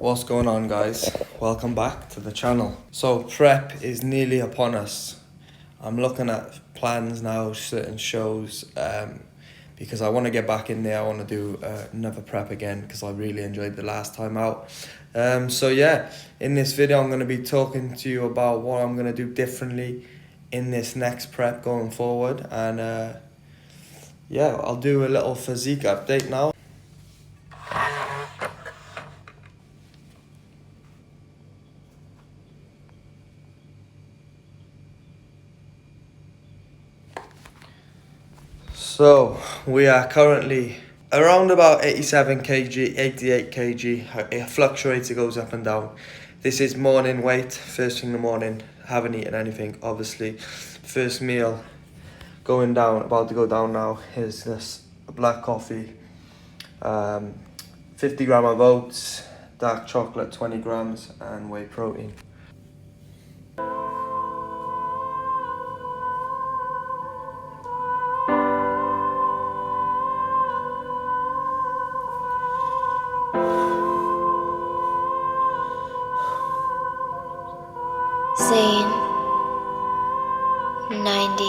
What's going on, guys? Welcome back to the channel. So prep is nearly upon us. I'm looking at plans now, certain shows, because I want to get back in there. I want to do another prep again because I really enjoyed the last time out. So yeah, in this video I'm going to be talking to you about what I'm going to do differently in this next prep going forward, and yeah, I'll do a little physique update now. So we are currently around about 87 kg, 88 kg. It fluctuates, it goes up and down. This is morning weight, first thing in the morning. Haven't eaten anything, obviously. First meal going down, about to go down now, is this black coffee, 50 gram of oats, dark chocolate 20 grams, and whey protein. Zane 90.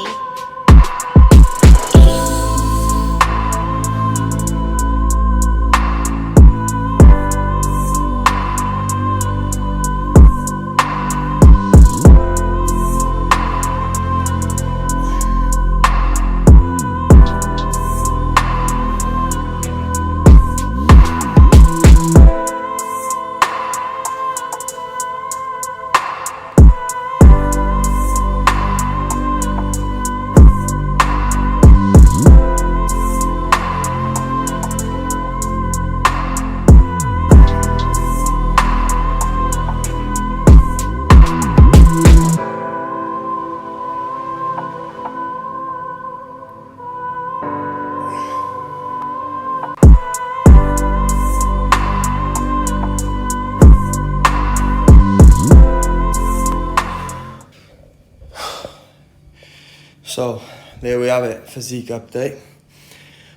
So there we have it, physique update.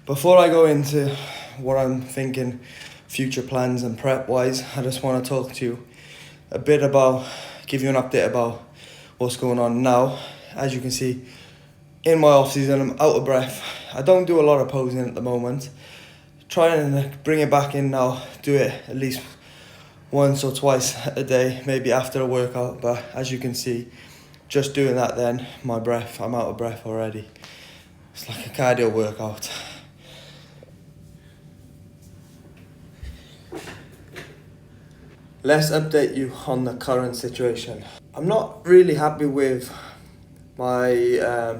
Before I go into what I'm thinking, future plans and prep wise, I just want to talk to you a bit about, give you an update about what's going on now. As you can see, in my off season, I'm out of breath. I don't do a lot of posing at the moment. Trying to bring it back in now, do it at least once or twice a day, maybe after a workout, but as you can see, just doing that then, I'm out of breath already. It's like a cardio workout. Let's update you on the current situation. I'm not really happy with my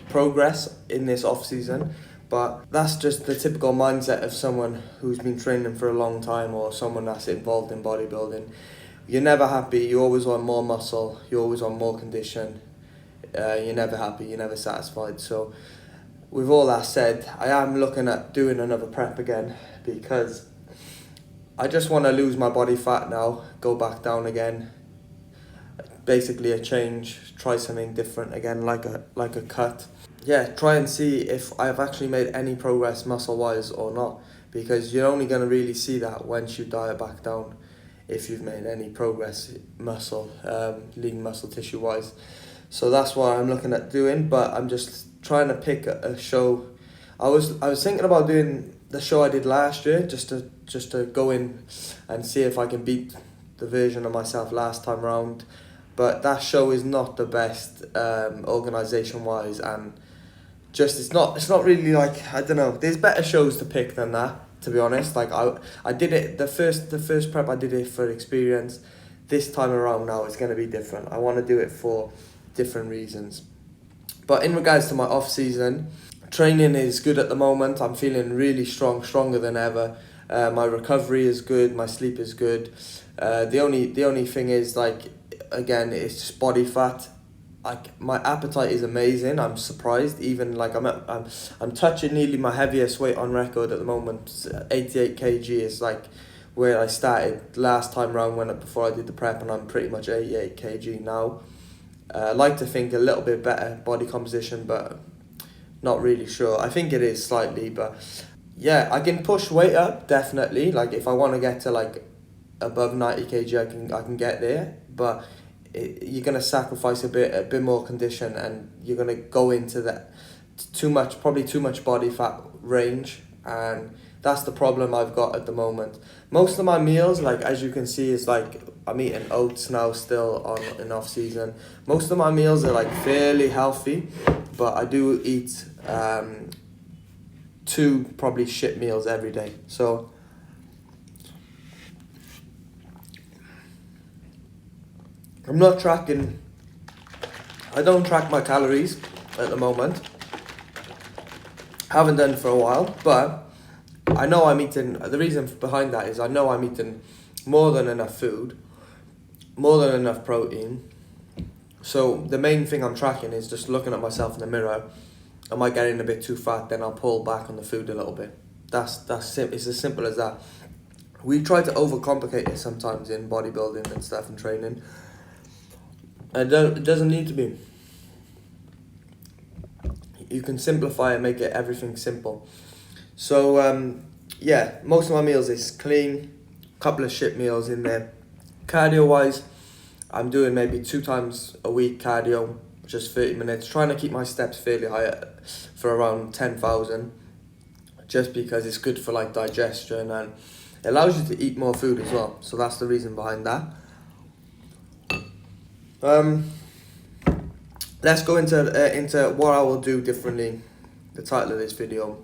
progress in this off season, but that's just the typical mindset of someone who's been training for a long time or someone that's involved in bodybuilding. You're never happy, you always want more muscle, you always want more condition. You're never happy, you're never satisfied. So with all that said, I am looking at doing another prep again because I just want to lose my body fat now, go back down again. Basically a change, try something different again, like a cut. Yeah, try and see if I've actually made any progress muscle-wise or not, because you're only going to really see that once you diet back down, if you've made any progress lean muscle tissue wise. So that's what I'm looking at doing, but I'm just trying to pick a show. I was thinking about doing the show I did last year, just to go in and see if I can beat the version of myself last time round. But that show is not the best organisation wise, and just it's not really, like, I don't know, there's better shows to pick than that, to be honest. Like I did it the first prep, I did it for experience. This time around now it's going to be different. I want to do it for different reasons. But in regards to my off season, training is good at the moment. I'm feeling really strong, stronger than ever. My recovery is good, my sleep is good. The only thing is, like, again, it's just body fat. Like, my appetite is amazing. I'm surprised. Even like I'm touching nearly my heaviest weight on record at the moment. 88 kg is like where I started last time round before I did the prep, and I'm pretty much 88 kg now. I like to think a little bit better body composition, but not really sure. I think it is slightly, but yeah, I can push weight up, definitely. Like, if I want to get to like above 90 kg, I can get there, but you're gonna sacrifice a bit more condition, and you're gonna go into that probably too much body fat range, and that's the problem I've got at the moment. Most of my meals, like as you can see, is like I'm eating oats now still in off season. Most of my meals are like fairly healthy, but I do eat 2 probably shit meals every day. So I don't track my calories at the moment. Haven't done for a while, but I know I'm eating, the reason behind that is I know I'm eating more than enough food, more than enough protein. So the main thing I'm tracking is just looking at myself in the mirror. Am I getting a bit too fat? Then I'll pull back on the food a little bit. It's as simple as that. We try to overcomplicate it sometimes in bodybuilding and stuff and training. It doesn't need to be. You can simplify and make it everything simple. So yeah, most of my meals is clean, couple of shit meals in there. Cardio wise, I'm doing maybe 2 times a week cardio, just 30 minutes, trying to keep my steps fairly high for around 10,000, just because it's good for like digestion, and it allows you to eat more food as well. So that's the reason behind that. Let's go into what I will do differently. The title of this video,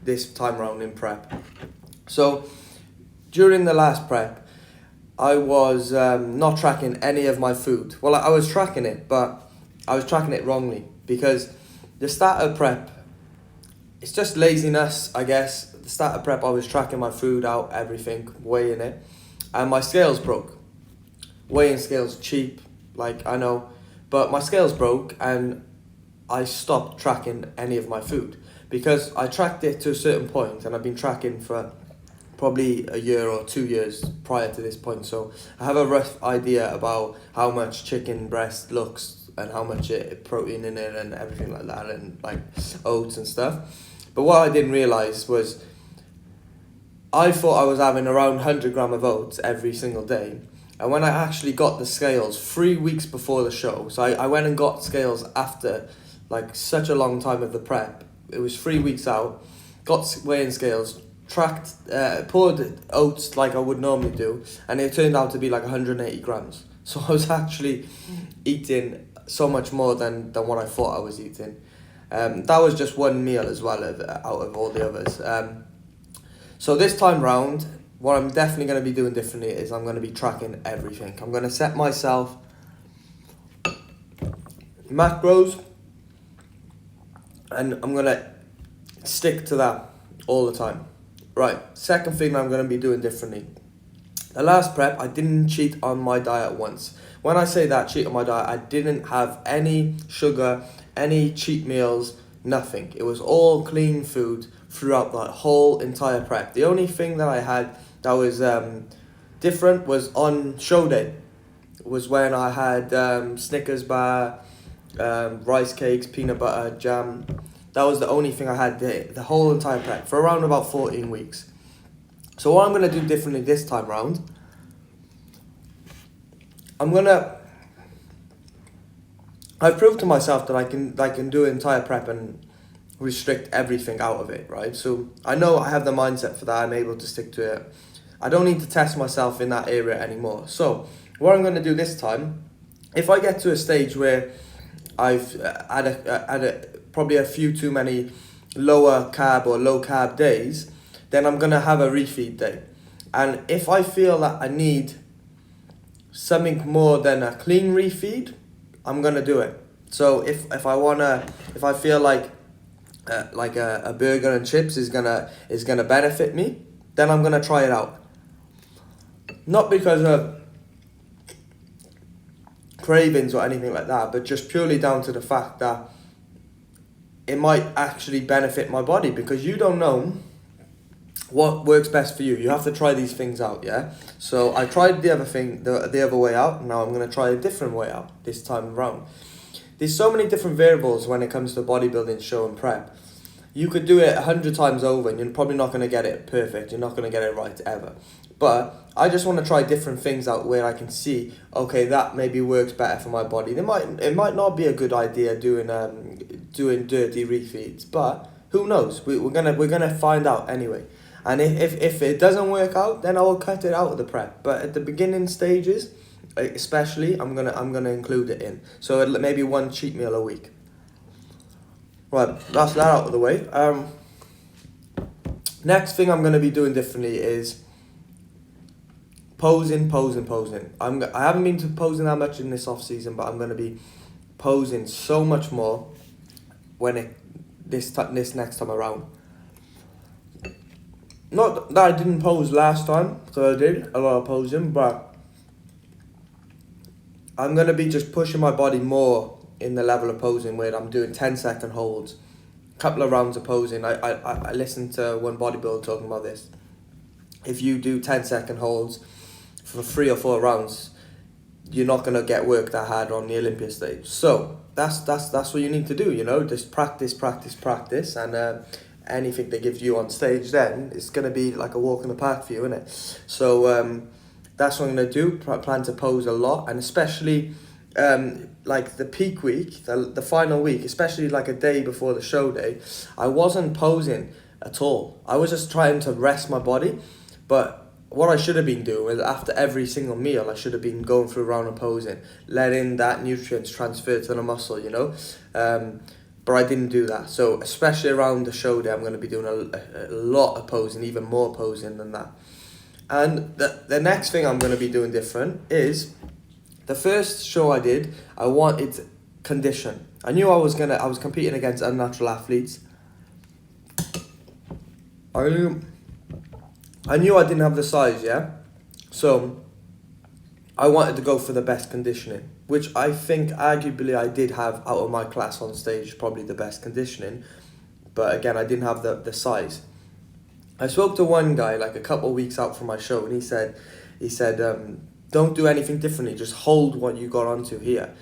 this time around in prep. So during the last prep, I was not tracking any of my food. Well, I was tracking it, but I was tracking it wrongly, because the start of prep, it's just laziness, I guess. The start of prep, I was tracking my food out, everything, weighing it, and my scales broke. Weighing scales cheap, like I know, but my scales broke, and I stopped tracking any of my food, because I tracked it to a certain point, and I've been tracking for probably a year or 2 years prior to this point. So I have a rough idea about how much chicken breast looks and how much protein in it and everything like that, and like oats and stuff. But what I didn't realize was I thought I was having around 100 gram of oats every single day. And when I actually got the scales 3 weeks before the show, so I went and got scales after like such a long time of the prep. It was 3 weeks out, got weighing scales, tracked, poured oats like I would normally do, and it turned out to be like 180 grams. So I was actually eating so much more than what I thought I was eating. That was just one meal as well out of all the others. So this time round, what I'm definitely going to be doing differently is I'm going to be tracking everything. I'm going to set myself macros, and I'm going to stick to that all the time. Right, second thing I'm going to be doing differently. The last prep, I didn't cheat on my diet once. When I say that, cheat on my diet, I didn't have any sugar, any cheat meals, nothing. It was all clean food throughout the whole entire prep. The only thing that I had that was different was on show day. It was when I had Snickers bar, rice cakes, peanut butter, jam. That was the only thing I had the whole entire prep for around about 14 weeks. So what I'm going to do differently this time round, I've proved to myself that I can do an entire prep and restrict everything out of it, right? So I know I have the mindset for that. I'm able to stick to it. I don't need to test myself in that area anymore. So what I'm going to do this time, if I get to a stage where I've had probably a few too many lower carb or low carb days, then I'm going to have a refeed day. And if I feel that I need something more than a clean refeed, I'm going to do it. So if I feel like a burger and chips is gonna benefit me, then I'm gonna try it out. Not because of cravings or anything like that, but just purely down to the fact that it might actually benefit my body, because you don't know what works best for you. You have to try these things out, yeah? So I tried the other way out. Now I'm gonna try a different way out this time around. There's so many different variables when it comes to bodybuilding show and prep. You could do it 100 times over and you're probably not going to get it perfect. You're not going to get it right ever. But I just want to try different things out where I can see, okay, that maybe works better for my body. It might not be a good idea doing dirty refeeds, but who knows? We're gonna find out anyway. And if it doesn't work out, then I will cut it out of the prep. But at the beginning stages, especially, I'm gonna include it in. So maybe one cheat meal a week. Right, that's that out of the way. Next thing I'm gonna be doing differently is posing. I haven't been to posing that much in this off season, but I'm gonna be posing so much more when this next time around. Not that I didn't pose last time, because I did a lot of posing, but I'm gonna be just pushing my body more in the level of posing where I'm doing 10-second holds, couple of rounds of posing. I listened to one bodybuilder talking about this. If you do 10-second holds for 3 or 4 rounds, you're not gonna get work that hard on the Olympia stage. So that's what you need to do. Just practice, and anything they give you on stage, then it's gonna be like a walk in the park for you, isn't it? So that's what I'm gonna do. Plan to pose a lot, and especially like the peak week, the final week, especially like a day before the show day, I wasn't posing at all. I was just trying to rest my body, but what I should have been doing was after every single meal, I should have been going through a round of posing, letting that nutrients transfer to the muscle, but I didn't do that. So especially around the show day, I'm going to be doing a lot of posing, even more posing than that. And the next thing I'm going to be doing different is, the first show I did, I wanted condition. I knew I was competing against unnatural athletes. I knew I didn't have the size, yeah? So I wanted to go for the best conditioning, which I think arguably I did have out of my class on stage, probably the best conditioning. But again, I didn't have the size. I spoke to one guy like a couple of weeks out from my show, and he said, don't do anything differently, just hold what you got onto here.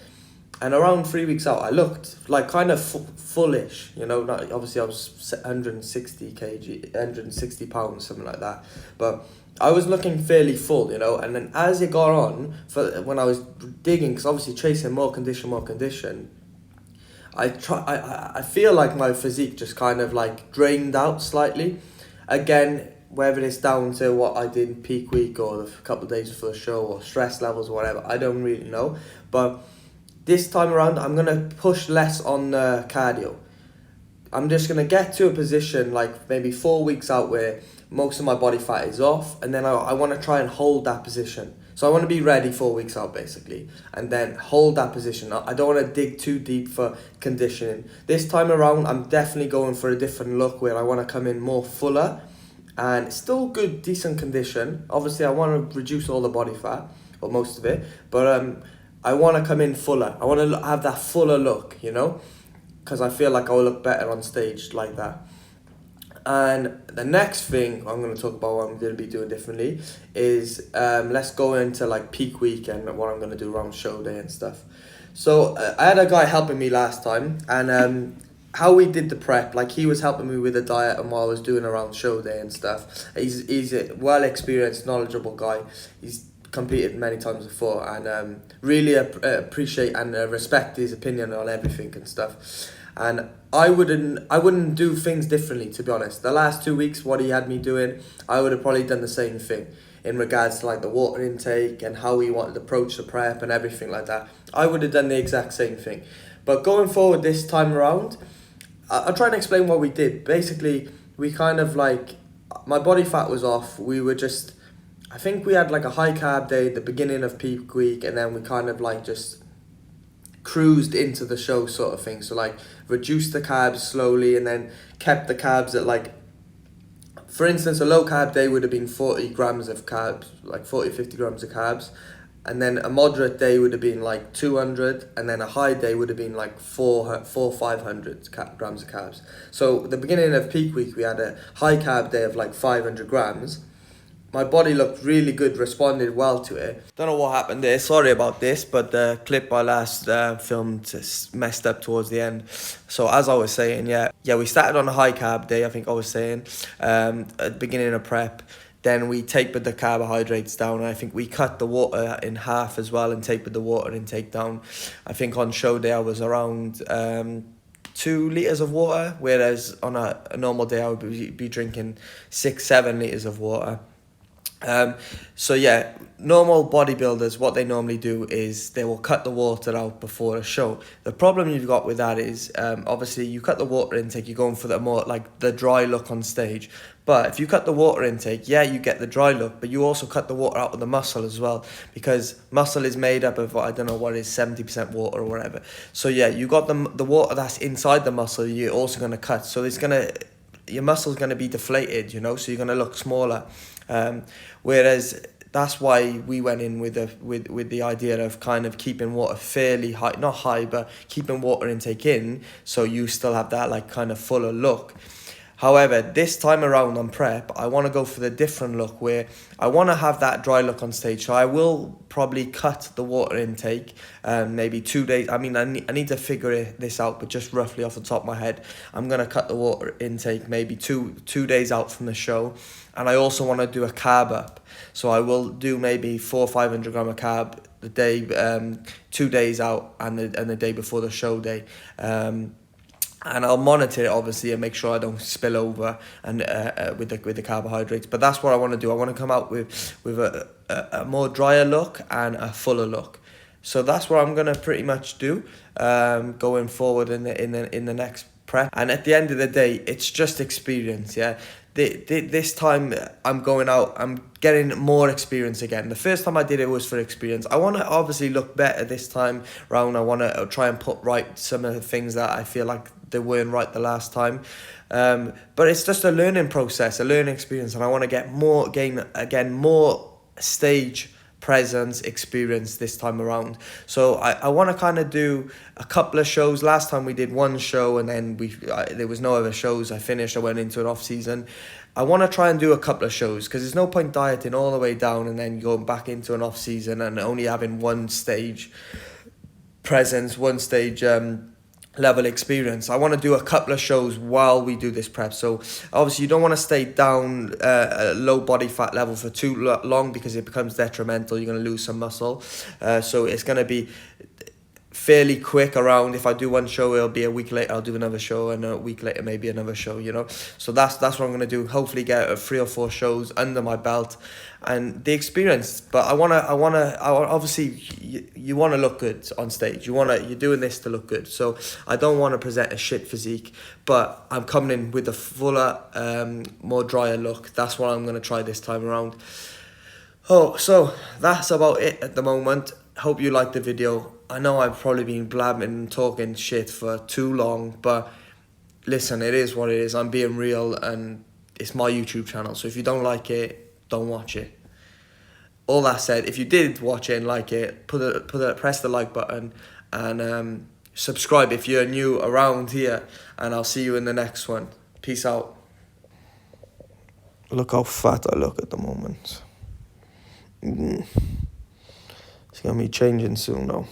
And around 3 weeks out, I looked like kind of fullish, obviously I was 160 kg, 160 pounds, something like that. But I was looking fairly full, and then as it got on, when I was digging, because obviously chasing more condition, I feel like my physique just kind of like drained out slightly. Again, whether it's down to what I did peak week or a couple of days before the show or stress levels or whatever, I don't really know. But this time around, I'm going to push less on cardio. I'm just going to get to a position like maybe 4 weeks out where most of my body fat is off, and then I want to try and hold that position. So I want to be ready 4 weeks out basically, and then hold that position. I don't want to dig too deep for conditioning. This time around, I'm definitely going for a different look where I want to come in more fuller and still good, decent condition. Obviously, I want to reduce all the body fat, or most of it, but I want to come in fuller. I want to have that fuller look, because I feel like I will look better on stage like that. And the next thing I'm going to talk about what I'm going to be doing differently is let's go into like peak week and what I'm going to do around show day and stuff. So I had a guy helping me last time, and how we did the prep, like he was helping me with the diet and what I was doing around show day and stuff. He's a well experienced, knowledgeable guy. He's competed many times before, and really appreciate and respect his opinion on everything and stuff. And I wouldn't do things differently, to be honest. The last 2 weeks, what he had me doing, I would have probably done the same thing in regards to like the water intake and how we wanted to approach the prep and everything like that. I would have done the exact same thing. But going forward this time around, I'll try and explain what we did. Basically, we kind of like, my body fat was off. We were just, I think we had like a high carb day at the beginning of peak week, and then we kind of like just cruised into the show sort of thing. So like reduced the carbs slowly and then kept the carbs at like, for instance, a low carb day would have been 40 grams of carbs, like 50 grams of carbs. And then a moderate day would have been like 200, and then a high day would have been like 500 grams of carbs. So the beginning of peak week, we had a high carb day of like 500 grams, my body looked really good, responded well to it. Don't know what happened there, sorry about this, but the clip I last filmed just messed up towards the end. So as I was saying, we started on a high carb day, I think I was saying, at the beginning of prep. Then we tapered the carbohydrates down, and I think we cut the water in half as well and tapered the water intake down. I think on show day I was around 2 liters of water, whereas on a normal day I would be drinking 6-7 liters of water. So yeah, normal bodybuilders, what they normally do is they will cut the water out before a show. The problem you've got with that is obviously you cut the water intake, you're going for the more like the dry look on stage. But if you cut the water intake, yeah, you get the dry look, but you also cut the water out of the muscle as well, because muscle is made up of, I don't know what it is, 70% water or whatever. So yeah, you got the water that's inside the muscle, you're also going to cut. So your muscle's going to be deflated, you know, so you're going to look smaller. Whereas that's why we went in with the idea of kind of keeping water fairly high, not high, but keeping water intake in, so you still have that like kind of fuller look. However, this time around on prep, I want to go for the different look where I want to have that dry look on stage. So I will probably cut the water intake, maybe 2 days. I mean, I need to figure this out, but just roughly off the top of my head, I'm going to cut the water intake maybe two days out from the show. And I also want to do a carb up. So I will do maybe 400 or 500 gram of carb the day, 2 days out and the day before the show day. And I'll monitor it obviously and make sure I don't spill over and with the carbohydrates. But that's what I want to do. I want to come out with a more drier look and a fuller look. So that's what I'm gonna pretty much do going forward in the next prep. And at the end of the day, it's just experience. Yeah. This time I'm going out, I'm getting more experience again. The first time I did it was for experience. I want to obviously look better this time round. I want to try and put right some of the things that I feel like they weren't right the last time. But it's just a learning process, a learning experience. And I want to gain more stage presence, experience this time around. So I want to kind of do a couple of shows. Last time we did one show and then there was no other shows. I went into an off season. I want to try and do a couple of shows because there's no point dieting all the way down and then going back into an off season and only having one stage presence, one stage level experience. I want to do a couple of shows while we do this prep. So obviously you don't want to stay down a low body fat level for too long because it becomes detrimental. You're going to lose some muscle. So it's going to be fairly quick around. If I do one show, it'll be a week later I'll do another show, and a week later maybe another show, you know. So that's what I'm going to do. Hopefully get 3 or 4 shows under my belt and the experience. But I want to obviously you want to look good on stage. You're doing this to look good. So I don't want to present a shit physique, but I'm coming in with a fuller more drier look. That's what I'm going to try this time around. So that's about it at the moment. Hope you liked the video. I know I've probably been blabbing and talking shit for too long, but listen, it is what it is. I'm being real and it's my YouTube channel. So if you don't like it, don't watch it. All that said, if you did watch it and like it, press the like button and subscribe if you're new around here, and I'll see you in the next one. Peace out. Look how fat I look at the moment. It's going to be changing soon though.